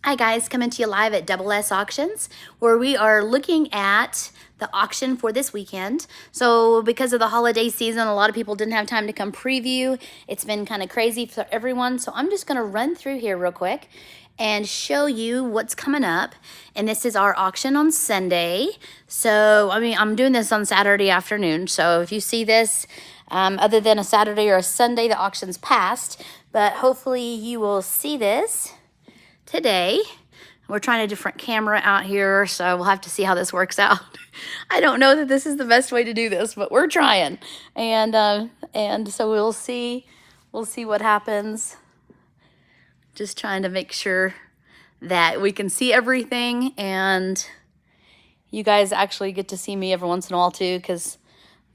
Hi guys, coming to you live at Double S Auctions, where we are looking at the auction for this weekend. So because of the holiday season, a lot of people didn't have time to come preview. It's been kind of crazy for everyone. So I'm just gonna run through here real quick and show you what's coming up. And this is our auction on Sunday. So, I'm doing this on Saturday afternoon. So if you see this, other than a Saturday or a Sunday, the auction's passed. But hopefully you will see this today. We're trying a different camera out here, so we'll have to see how this works out. I don't know that this is the best way to do this, but we're trying. And so we'll see what happens. Just trying to make sure that we can see everything, and you guys actually get to see me every once in a while too, because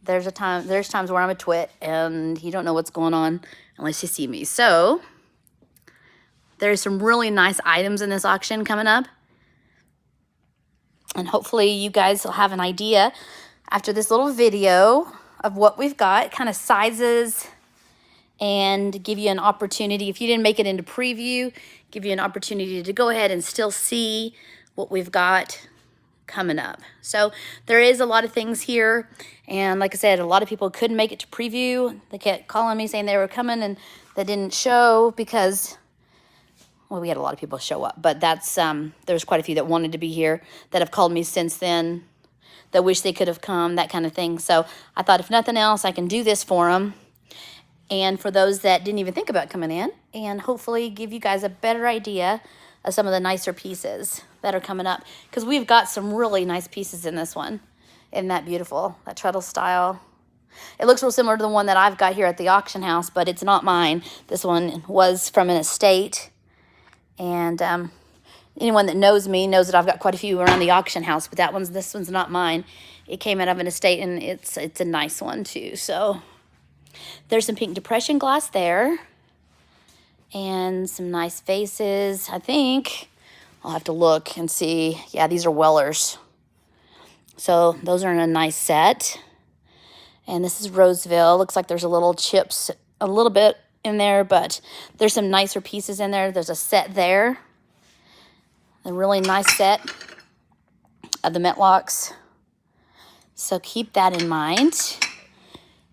there's times where I'm a twit and you don't know what's going on unless you see me. So there's some really nice items in this auction coming up. And hopefully you guys will have an idea after this little video of what we've got, kind of sizes, and give you an opportunity. If you didn't make it into preview, give you an opportunity to go ahead and still see what we've got coming up. So there is a lot of things here. And like I said, a lot of people couldn't make it to preview. They kept calling me saying they were coming and they didn't show because, well, we had a lot of people show up, but there's quite a few that wanted to be here that have called me since then that wish they could have come, that kind of thing. So I thought if nothing else, I can do this for them. And for those that didn't even think about coming in, and hopefully give you guys a better idea of some of the nicer pieces that are coming up. Because we've got some really nice pieces in this one. Isn't that beautiful? That treadle style. It looks real similar to the one that I've got here at the auction house, but it's not mine. This one was from an estate. And anyone that knows me knows that I've got quite a few around the auction house, but this one's not mine. It came out of an estate, and it's a nice one too. So there's some pink depression glass there, and some nice vases. I think I'll have to look and see. Yeah, these are Wellers. So those are in a nice set. And this is Roseville. Looks like there's a little chips, a little bit in there, but there's some nicer pieces in there. There's a set there, a really nice set of the Metlocks. So keep that in mind.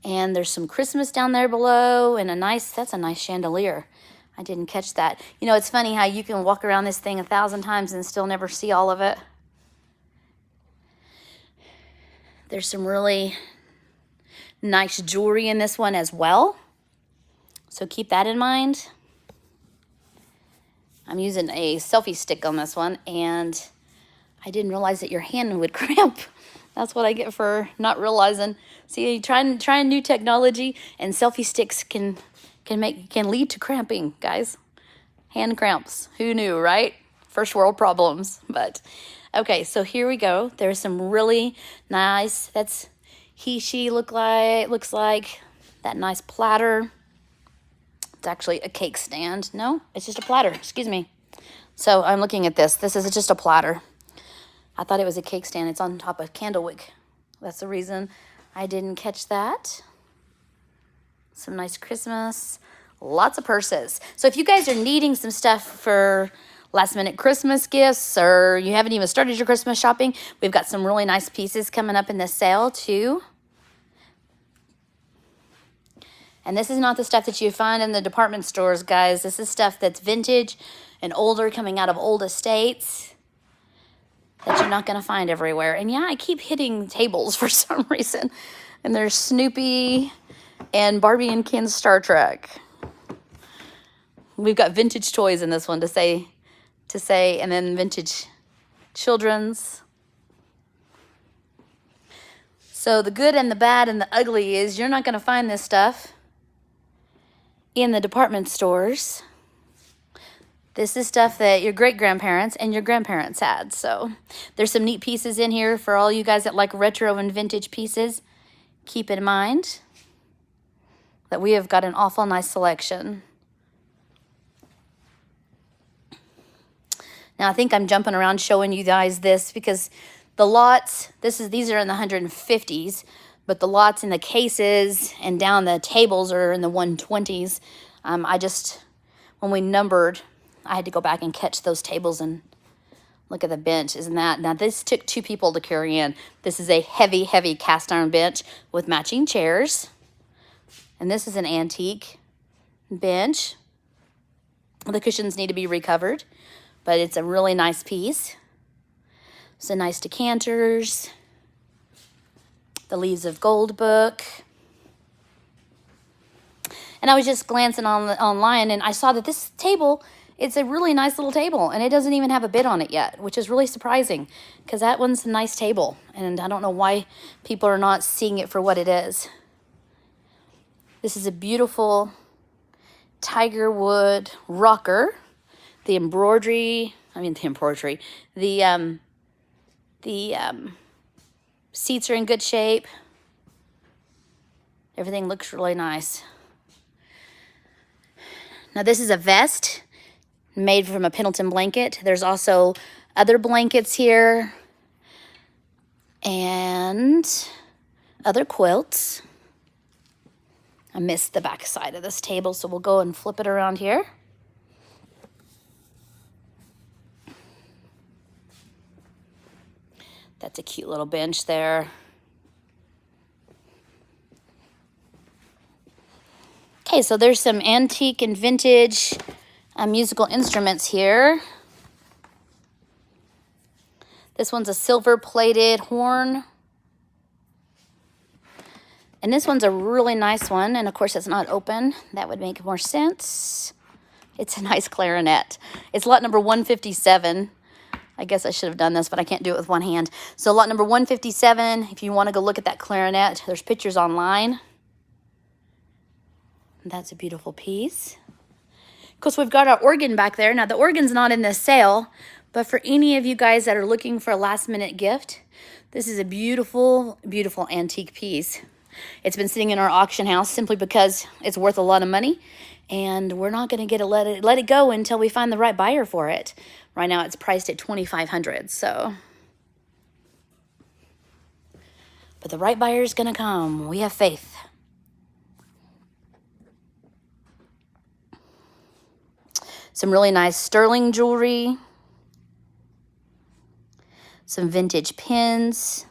And there's some Christmas down there below, and that's a nice chandelier. I didn't catch that. You know, it's funny how you can walk around this thing 1,000 times and still never see all of it. There's some really nice jewelry in this one as well. So keep that in mind. I'm using a selfie stick on this one, and I didn't realize that your hand would cramp. That's what I get for not realizing. See, trying new technology, and selfie sticks can lead to cramping, guys. Hand cramps. Who knew, right? First world problems. But okay, so here we go. There's some really nice. That's she looks like that nice platter. It's actually a cake stand. No, it's just a platter. Excuse me. So I'm looking at this. This is just a platter. I thought it was a cake stand. It's on top of candlewick. That's the reason I didn't catch that. Some nice Christmas. Lots of purses. So if you guys are needing some stuff for last minute Christmas gifts, or you haven't even started your Christmas shopping, we've got some really nice pieces coming up in the sale too. And this is not the stuff that you find in the department stores, guys. This is stuff that's vintage and older, coming out of old estates, that you're not going to find everywhere. And yeah, I keep hitting tables for some reason. And there's Snoopy and Barbie and Ken's Star Trek. We've got vintage toys in this one to say, and then vintage children's. So the good and the bad and the ugly is you're not going to find this stuff in the department stores. This is stuff that your great-grandparents and your grandparents had. So there's some neat pieces in here for all you guys that like retro and vintage pieces. Keep in mind that we have got an awful nice selection. Now I think I'm jumping around showing you guys this because the lots, these are in the 150s, but the lots in the cases and down the tables are in the 120s. When we numbered, I had to go back and catch those tables and look at the bench. Isn't that? Now, this took 2 people to carry in. This is a heavy, heavy cast iron bench with matching chairs. And this is an antique bench. The cushions need to be recovered, but it's a really nice piece. Some nice decanters. The Leaves of Gold book. And I was just glancing online, and I saw that this table, it's a really nice little table, and it doesn't even have a bid on it yet, which is really surprising, because that one's a nice table, and I don't know why people are not seeing it for what it is. This is a beautiful tiger wood rocker. The seats are in good shape. Everything looks really nice. Now, this is a vest made from a Pendleton blanket. There's also other blankets here and other quilts. I missed the back side of this table, so we'll go and flip it around here. That's a cute little bench there. Okay, so there's some antique and vintage musical instruments here. This one's a silver-plated horn. And this one's a really nice one, and of course it's not open. That would make more sense. It's a nice clarinet. It's lot number 157. I guess I should have done this, but I can't do it with one hand. So lot number 157, if you want to go look at that clarinet, there's pictures online. That's a beautiful piece. Of course, we've got our organ back there. Now, the organ's not in this sale, but for any of you guys that are looking for a last-minute gift, this is a beautiful, beautiful antique piece. It's been sitting in our auction house simply because it's worth a lot of money, and we're not going to let it go until we find the right buyer for it. Right now, it's priced at $2,500. So, but the right buyer is going to come. We have faith. Some really nice sterling jewelry. Some vintage pins.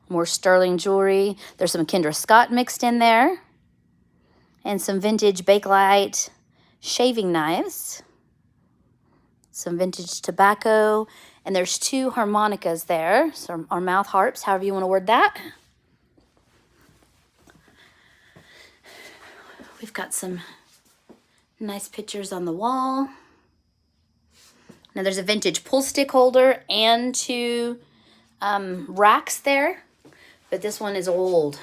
More sterling jewelry. There's some Kendra Scott mixed in there. And some vintage Bakelite shaving knives. Some vintage tobacco. And there's 2 harmonicas there. So, or mouth harps, however you want to word that. We've got some nice pictures on the wall. Now there's a vintage pull stick holder and 2 racks there, but this one is old.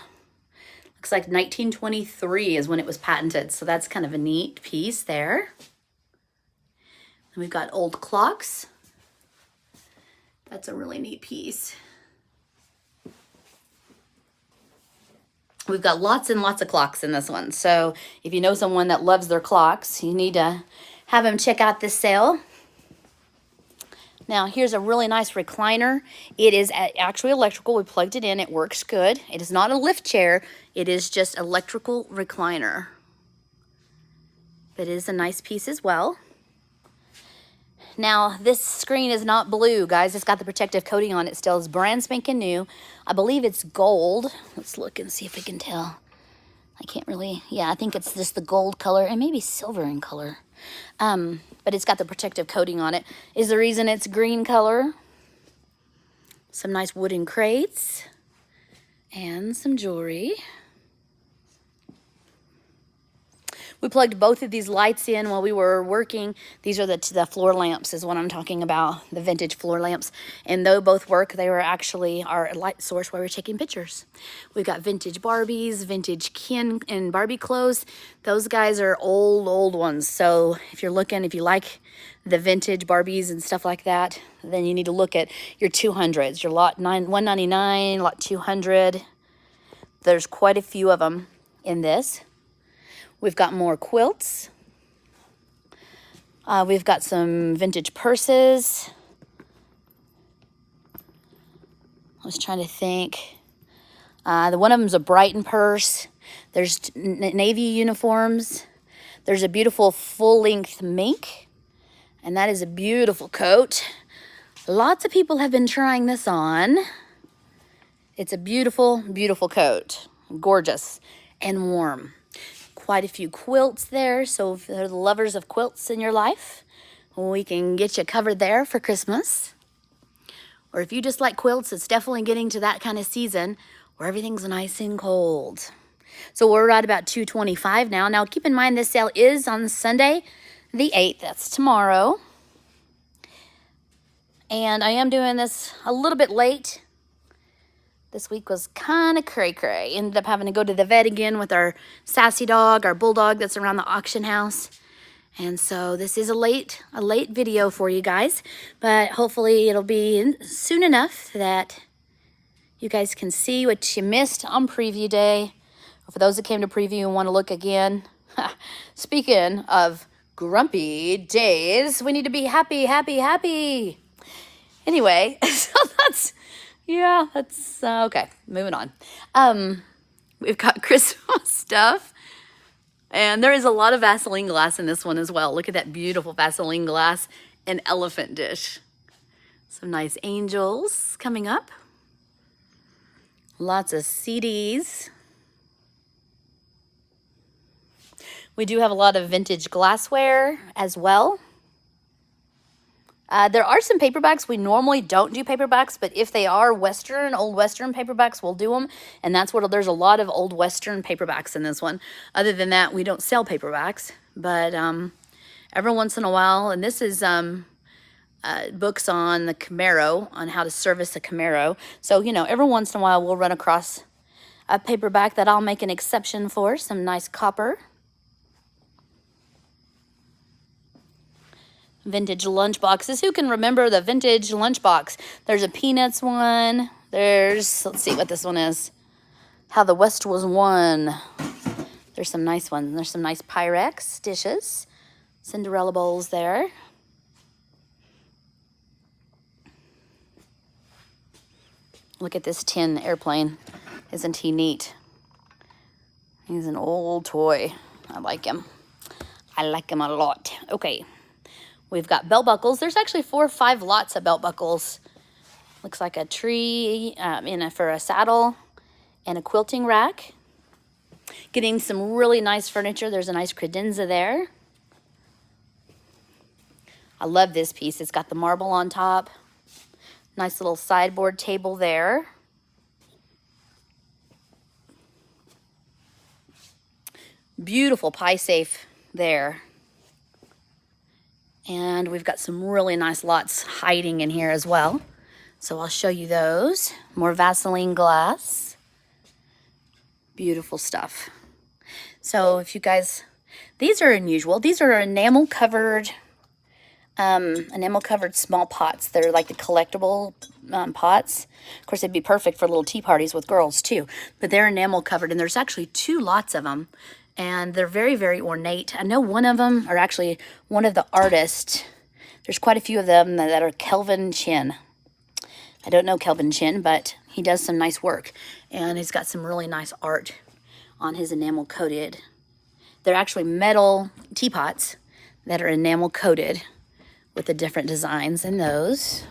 Looks like 1923 is when it was patented, so that's kind of a neat piece there. And we've got old clocks. That's a really neat piece. We've got lots and lots of clocks in this one. So if you know someone that loves their clocks, you need to have them check out this sale. Now, here's a really nice recliner. It is actually electrical. We plugged it in. It works good. It is not a lift chair. It is just electrical recliner. It is a nice piece as well. Now, this screen is not blue, guys. It's got the protective coating on it still. It's brand spanking new. I believe it's gold. Let's look and see if we can tell. I can't really, yeah, I think it's just the gold color and maybe silver in color. But it's got the protective coating on it. Is the reason it's green color. Some nice wooden crates and some jewelry. We plugged both of these lights in while we were working. These are the floor lamps is what I'm talking about, the vintage floor lamps. And though both work, they were actually our light source while we were taking pictures. We've got vintage Barbies, vintage Ken and Barbie clothes. Those guys are old ones. So if you're looking, if you like the vintage Barbies and stuff like that, then you need to look at your 200s, your lot 199, lot 200. There's quite a few of them in this. We've got more quilts. We've got some vintage purses. I was trying to think. The one of them's a Brighton purse. There's Navy uniforms. There's a beautiful full-length mink, and that is a beautiful coat. Lots of people have been trying this on. It's a beautiful, beautiful coat. Gorgeous and warm. Quite a few quilts there, so if there are the lovers of quilts in your life, we can get you covered there for Christmas. Or if you just like quilts, it's definitely getting to that kind of season where everything's nice and cold. So we're at about $225 now. Now keep in mind this sale is on Sunday the 8th. That's tomorrow. And I am doing this a little bit late. This week was kind of cray-cray. Ended up having to go to the vet again with our sassy dog, our bulldog that's around the auction house. And so this is a late video for you guys. But hopefully it'll be soon enough that you guys can see what you missed on preview day. Or for those that came to preview and want to look again. Speaking of grumpy days, we need to be happy, happy, happy. Anyway, so that's okay. Moving on. We've got Christmas stuff, and there is a lot of Vaseline glass in this one as well. Look at that beautiful Vaseline glass and elephant dish. Some nice angels coming up. Lots of CDs. We do have a lot of vintage glassware as well. There are some paperbacks. We normally don't do paperbacks, but if they are old Western paperbacks, we'll do them. And that's what, there's a lot of old Western paperbacks in this one. Other than that, we don't sell paperbacks, but every once in a while, and this is books on the Camaro, on how to service a Camaro. So, you know, every once in a while, we'll run across a paperback that I'll make an exception for, some nice copper. Vintage lunch boxes. Who can remember the vintage lunchbox? There's a Peanuts one. Let's see what this one is. How the West Was Won. There's some nice ones. There's some nice Pyrex dishes. Cinderella bowls there. Look at this tin airplane. Isn't he neat? He's an old toy. I like him. I like him a lot. Okay. We've got belt buckles. There's actually 4 or 5 lots of belt buckles. Looks like a tree for a saddle and a quilting rack. Getting some really nice furniture. There's a nice credenza there. I love this piece. It's got the marble on top. Nice little sideboard table there. Beautiful pie safe there. And we've got some really nice lots hiding in here as well. So I'll show you those. More Vaseline glass. Beautiful stuff. So if you guys, these are unusual. These are enamel covered small pots. They're like the collectible pots. Of course, they'd be perfect for little tea parties with girls too. But they're enamel covered, and there's actually 2 lots of them. And they're very, very ornate. I know one of them, or actually one of the artists, there's quite a few of them that are Kelvin Chin. I don't know Kelvin Chin, but he does some nice work. And he's got some really nice art on his enamel coated. They're actually metal teapots that are enamel coated with the different designs in those.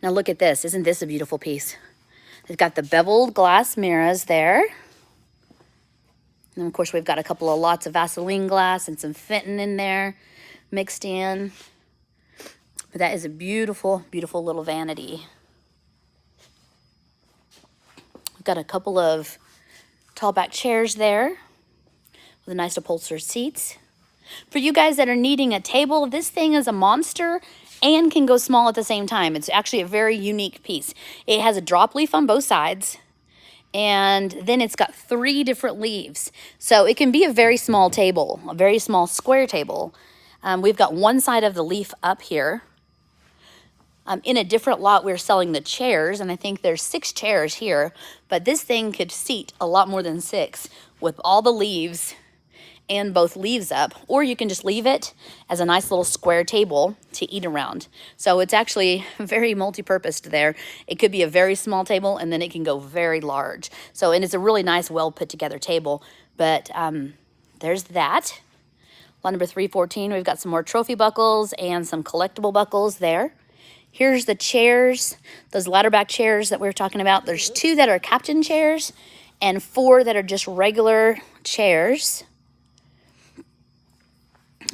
Now look at this. Isn't this a beautiful piece? They've got the beveled glass mirrors there. And of course, we've got a couple of lots of Vaseline glass and some Fenton in there mixed in. But that is a beautiful, beautiful little vanity. We've got a couple of tall back chairs there with nice upholstered seats. For you guys that are needing a table, this thing is a monster and can go small at the same time. It's actually a very unique piece. It has a drop leaf on both sides. And then it's got 3 different leaves. So it can be a very small table, a very small square table. We've got one side of the leaf up here. In a different lot, we're selling the chairs, and I think there's 6 chairs here. But this thing could seat a lot more than 6 with all the leaves and both leaves up. Or you can just leave it as a nice little square table to eat around. So it's actually very multi-purposed there. It could be a very small table, and then it can go very large. So, and it's a really nice, well put together table. But there's that. Lot number 314, we've got some more trophy buckles and some collectible buckles there. Here's the chairs, those ladder back chairs that we were talking about. There's 2 that are captain chairs and 4 that are just regular chairs.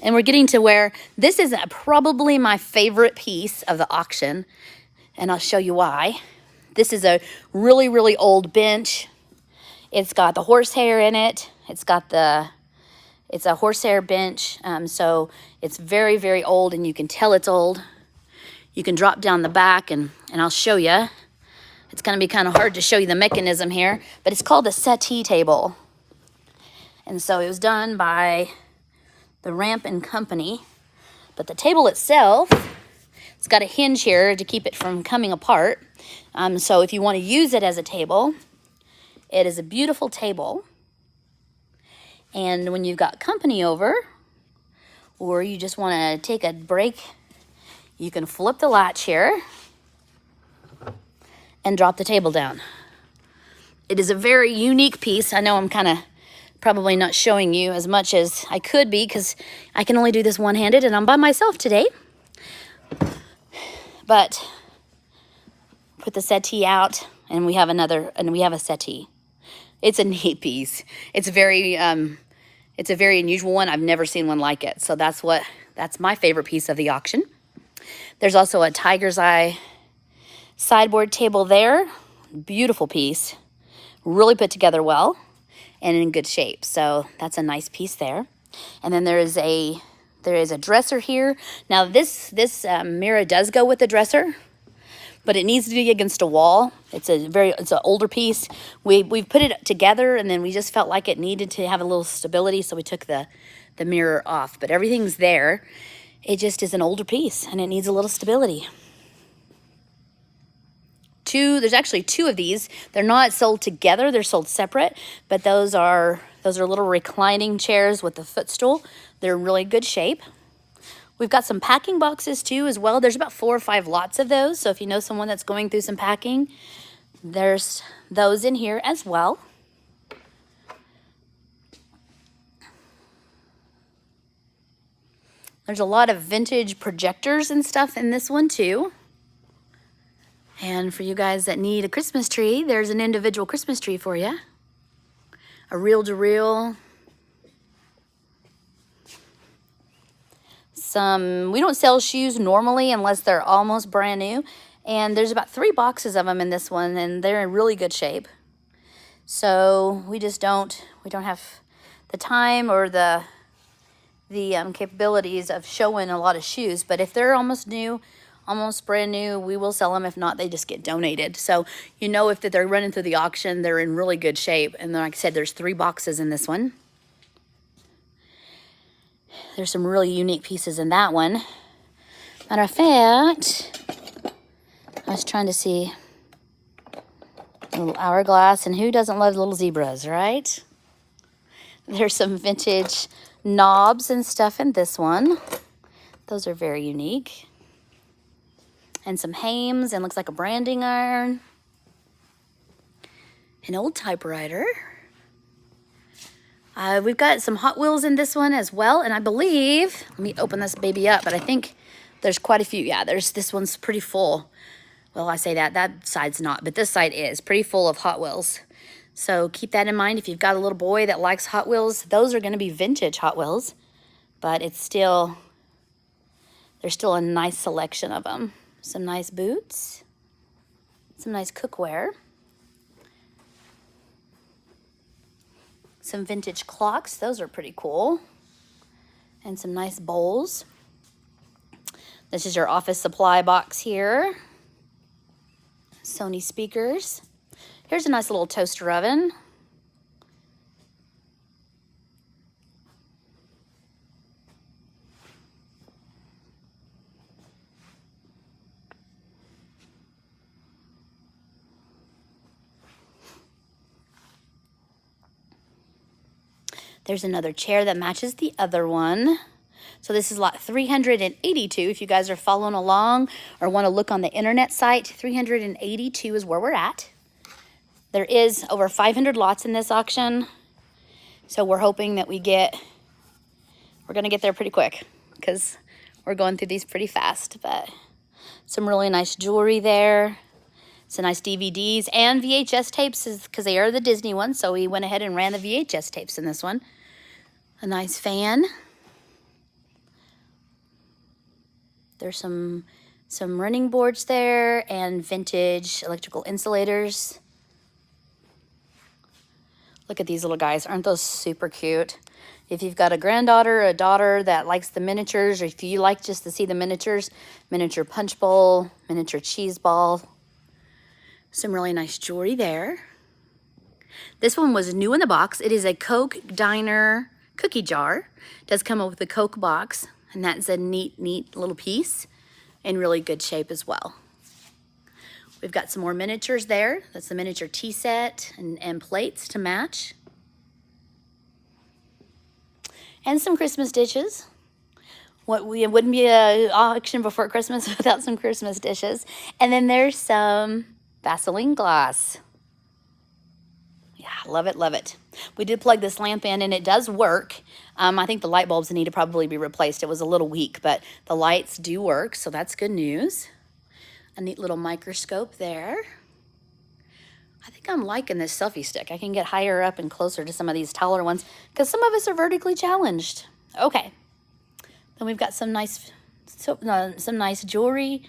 And we're getting to where this is probably my favorite piece of the auction, and I'll show you why. This is a really, really old bench. It's got the horsehair in it. It's a horsehair bench, so it's very, very old, and you can tell it's old. You can drop down the back, and I'll show you. It's going to be kind of hard to show you the mechanism here, but it's called a settee table. And so it was done by the Ramp and Company. But the table itself, it's got a hinge here to keep it from coming apart. So if you want to use it as a table, it is a beautiful table. And when you've got company over, or you just want to take a break, you can flip the latch here and drop the table down. It is a very unique piece. I know I'm kind of probably not showing you as much as I could be because I can only do this one-handed and I'm by myself today. But put the settee out and we have a settee. It's a neat piece. It's a very unusual one. I've never seen one like it. So that's my favorite piece of the auction. There's also a tiger's eye sideboard table there. Beautiful piece. Really put together well and in good shape. So that's a nice piece there. And then there is a dresser here. Now this mirror does go with the dresser, but it needs to be against a wall. It's an older piece. We've put it together and then we just felt like it needed to have a little stability, so we took the mirror off. But everything's there. It just is an older piece and it needs a little stability. There's actually 2 of these. They're not sold together, they're sold separate, but those are little reclining chairs with a footstool. They're in really good shape. We've got some packing boxes too as well. There's about 4 or 5 lots of those. So if you know someone that's going through some packing, there's those in here as well. There's a lot of vintage projectors and stuff in this one too. And for you guys that need a Christmas tree, there's an individual Christmas tree for you. A reel-to-reel. We don't sell shoes normally unless they're almost brand new. And there's about 3 boxes of them in this one, and they're in really good shape. So we don't have the time or the capabilities of showing a lot of shoes. But if they're almost new, almost brand new, we will sell them. If not, they just get donated. So you know if they're running through the auction, they're in really good shape. And like I said, there's 3 boxes in this one. There's some really unique pieces in that one. Matter of fact, I was trying to see a little hourglass, and who doesn't love little zebras, right? There's some vintage knobs and stuff in this one. Those are very unique. And some Hames, and looks like a branding iron. An old typewriter. We've got some Hot Wheels in this one as well, and I believe, let me open this baby up, but I think there's quite a few. Yeah, this one's pretty full. Well, I say that side's not, but this side is pretty full of Hot Wheels. So keep that in mind. If you've got a little boy that likes Hot Wheels, those are going to be vintage Hot Wheels, but there's still a nice selection of them. Some nice boots, some nice cookware, some vintage clocks. Those are pretty cool. And some nice bowls. This is your office supply box here. Sony speakers. Here's a nice little toaster oven. There's another chair that matches the other one. So this is lot 382. If you guys are following along or want to look on the internet site, 382 is where we're at. There is over 500 lots in this auction. So we're hoping that we're going to get there pretty quick because we're going through these pretty fast. But some really nice jewelry there. Some nice DVDs and VHS tapes because they are the Disney ones. So we went ahead and ran the VHS tapes in this one. A nice fan. There's some running boards there and vintage electrical insulators. Look at these little guys. Aren't those super cute? If you've got a granddaughter or a daughter that likes the miniatures, or if you like just to see the miniatures, miniature punch bowl, miniature cheese ball. Some really nice jewelry there. This one was new in the box. It is a Coke Diner cookie jar. It does come up with a Coke box, and that's a neat little piece in really good shape as well. We've got some more miniatures there. That's the miniature tea set and plates to match. And some Christmas dishes. It wouldn't be an auction before Christmas without some Christmas dishes. And then there's some Vaseline glass. Yeah, love it, love it. We did plug this lamp in and it does work. I think the light bulbs need to probably be replaced. It was a little weak, but the lights do work, so that's good news. A neat little microscope there. I think I'm liking this selfie stick. I can get higher up and closer to some of these taller ones because some of us are vertically challenged. Okay. Then we've got some nice jewelry.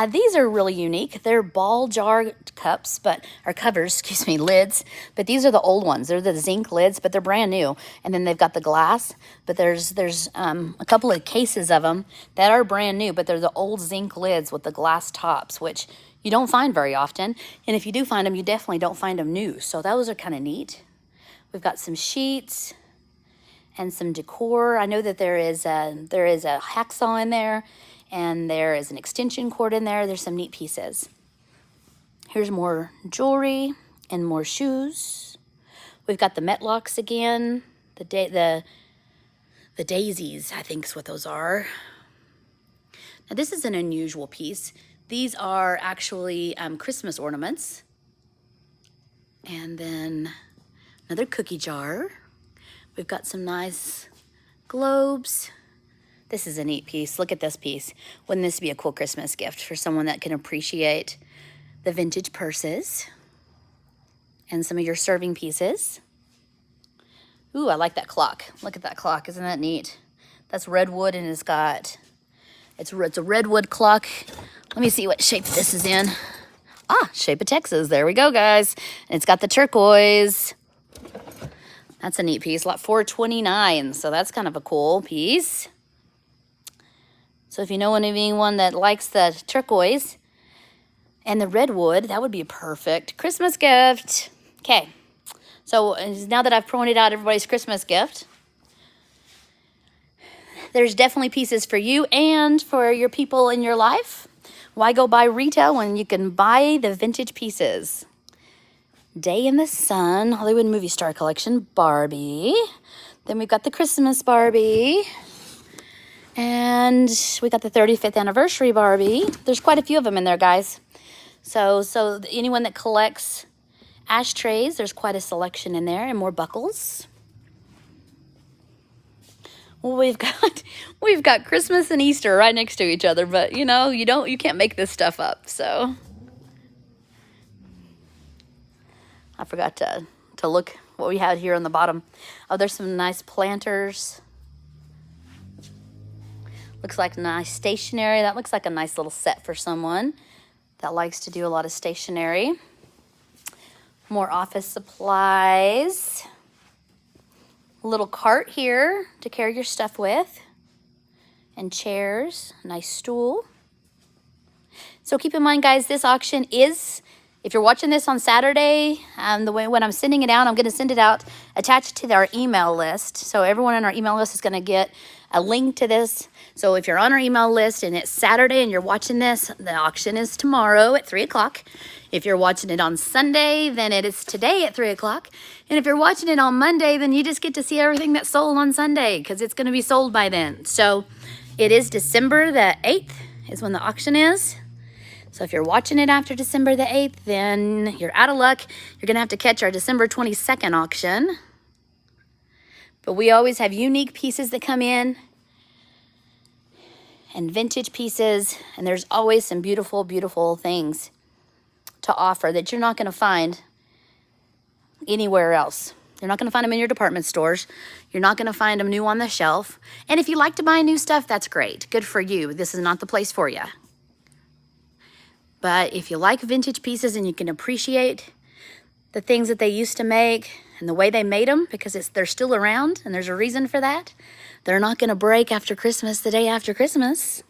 These are really unique. They're ball jar cups, or covers, excuse me, lids. But these are the old ones. They're the zinc lids, but they're brand new. And then they've got the glass. But there's a couple of cases of them that are brand new, but they're the old zinc lids with the glass tops, which you don't find very often. And if you do find them, you definitely don't find them new. So those are kind of neat. We've got some sheets and some decor. I know that there is a hacksaw in there. And there is an extension cord in there. There's some neat pieces. Here's more jewelry and more shoes. We've got the Metlocks again. The daisies, I think is what those are. Now this is an unusual piece. These are actually Christmas ornaments. And then another cookie jar. We've got some nice globes. This is a neat piece. Look at this piece. Wouldn't this be a cool Christmas gift for someone that can appreciate the vintage purses and some of your serving pieces? Ooh, I like that clock. Look at that clock. Isn't that neat? That's redwood and it's a redwood clock. Let me see what shape this is in. Shape of Texas. There we go, guys. And it's got the turquoise. That's a neat piece. Lot 429. So that's kind of a cool piece. So if you know anyone that likes the turquoise and the redwood, that would be a perfect Christmas gift. Okay, so now that I've pointed out everybody's Christmas gift, there's definitely pieces for you and for your people in your life. Why go buy retail when you can buy the vintage pieces? Day in the Sun, Hollywood Movie Star Collection, Barbie. Then we've got the Christmas Barbie. And we got the 35th anniversary Barbie. There's quite a few of them in there, guys. So anyone that collects ashtrays, there's quite a selection in there and more buckles. Well, we've got Christmas and Easter right next to each other, but you can't make this stuff up. So I forgot to look what we had here on the bottom. Oh, there's some nice planters. Looks like nice stationery. That looks like a nice little set for someone that likes to do a lot of stationery. More office supplies. A little cart here to carry your stuff with. And chairs. Nice stool. So keep in mind, guys, this auction is, if you're watching this on Saturday, when I'm sending it out, I'm going to send it out attached to our email list. So everyone on our email list is going to get a link to this. So if you're on our email list and it's Saturday and you're watching this, the auction is tomorrow at 3 o'clock. If you're watching it on Sunday, then it is today at 3 o'clock. And if you're watching it on Monday, then you just get to see everything that's sold on Sunday because it's going to be sold by then. So it is December the 8th is when the auction is. So if you're watching it after December the 8th, then you're out of luck. You're going to have to catch our December 22nd auction. But we always have unique pieces that come in and vintage pieces, and there's always some beautiful, beautiful things to offer that you're not going to find anywhere else. You're not going to find them in your department stores. You're not going to find them new on the shelf. And if you like to buy new stuff, that's great. Good for you. This is not the place for you. But if you like vintage pieces and you can appreciate the things that they used to make and the way they made them, because they're still around and there's a reason for that. They're not going to break after Christmas, the day after Christmas.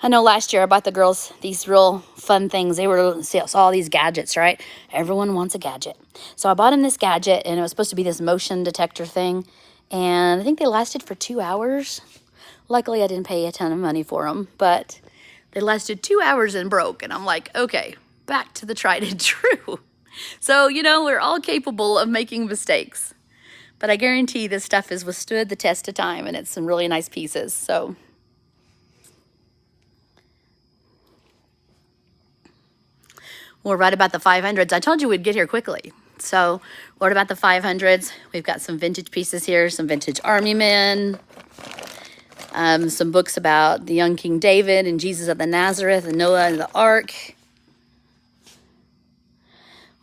I know last year I bought the girls these real fun things. They saw all these gadgets, right? Everyone wants a gadget. So I bought them this gadget, and it was supposed to be this motion detector thing. And I think they lasted for 2 hours. Luckily, I didn't pay a ton of money for them, but they lasted 2 hours and broke. And I'm like, okay, back to the tried and true. So, you know, we're all capable of making mistakes. But I guarantee this stuff has withstood the test of time, and it's some really nice pieces. So we're right about the 500s. I told you we'd get here quickly. So what about the 500s? We've got some vintage pieces here, some vintage army men, some books about the young King David and Jesus of the Nazareth and Noah and the Ark.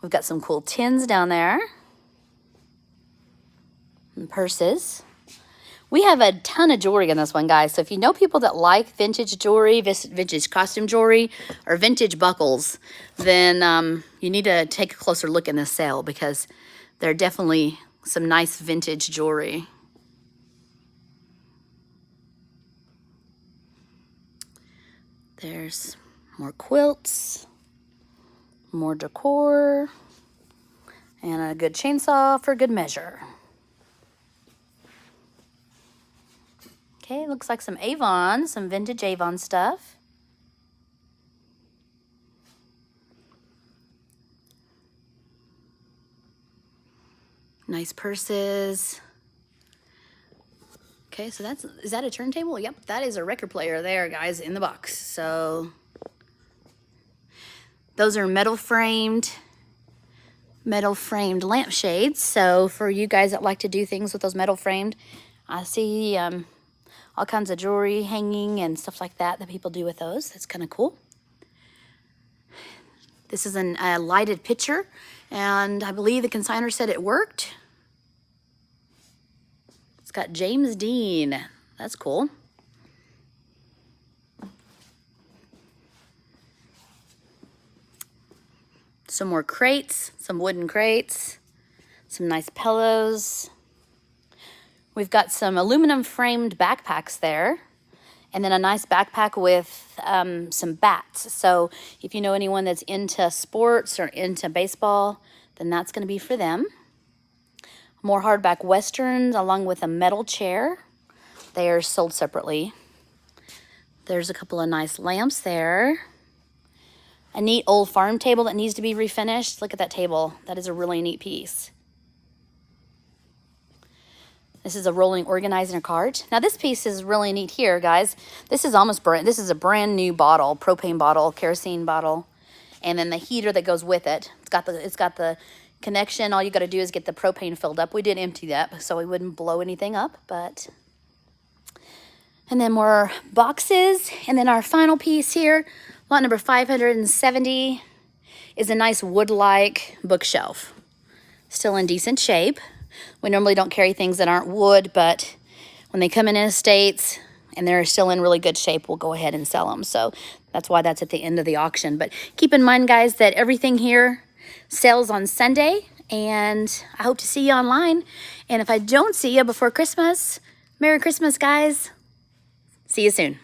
We've got some cool tins down there and purses. We have a ton of jewelry in this one, guys. So if you know people that like vintage jewelry, vintage costume jewelry, or vintage buckles, then you need to take a closer look in this sale, because there are definitely some nice vintage jewelry. There's more quilts, more decor, and a good chainsaw for good measure. Okay, looks like some Avon, some vintage Avon stuff. Nice purses. Okay, so is that a turntable? Yep, that is a record player there, guys, in the box. So those are metal framed lampshades. So for you guys that like to do things with those metal framed, I see all kinds of jewelry hanging and stuff like that people do with those. That's kind of cool. This is a lighted pitcher, and I believe the consignor said it worked. It's got James Dean. That's cool. Some more crates, some wooden crates, some nice pillows. We've got some aluminum framed backpacks there, and then a nice backpack with some bats. So if you know anyone that's into sports or into baseball, then that's going to be for them. More hardback westerns along with a metal chair. They are sold separately. There's a couple of nice lamps there. A neat old farm table that needs to be refinished. Look at that table. That is a really neat piece. This is a rolling organizer cart. Now this piece is really neat here, guys. This is this is a brand new bottle, propane bottle, kerosene bottle, and then the heater that goes with it. It's got the connection. All you got to do is get the propane filled up. We did empty that so we wouldn't blow anything up, and then more boxes, and then our final piece here, lot number 570, is a nice wood-like bookshelf. Still in decent shape. We normally don't carry things that aren't wood, but when they come in estates and they're still in really good shape, we'll go ahead and sell them. So that's why that's at the end of the auction. But keep in mind, guys, that everything here sells on Sunday, and I hope to see you online. And if I don't see you before Christmas, Merry Christmas, guys. See you soon.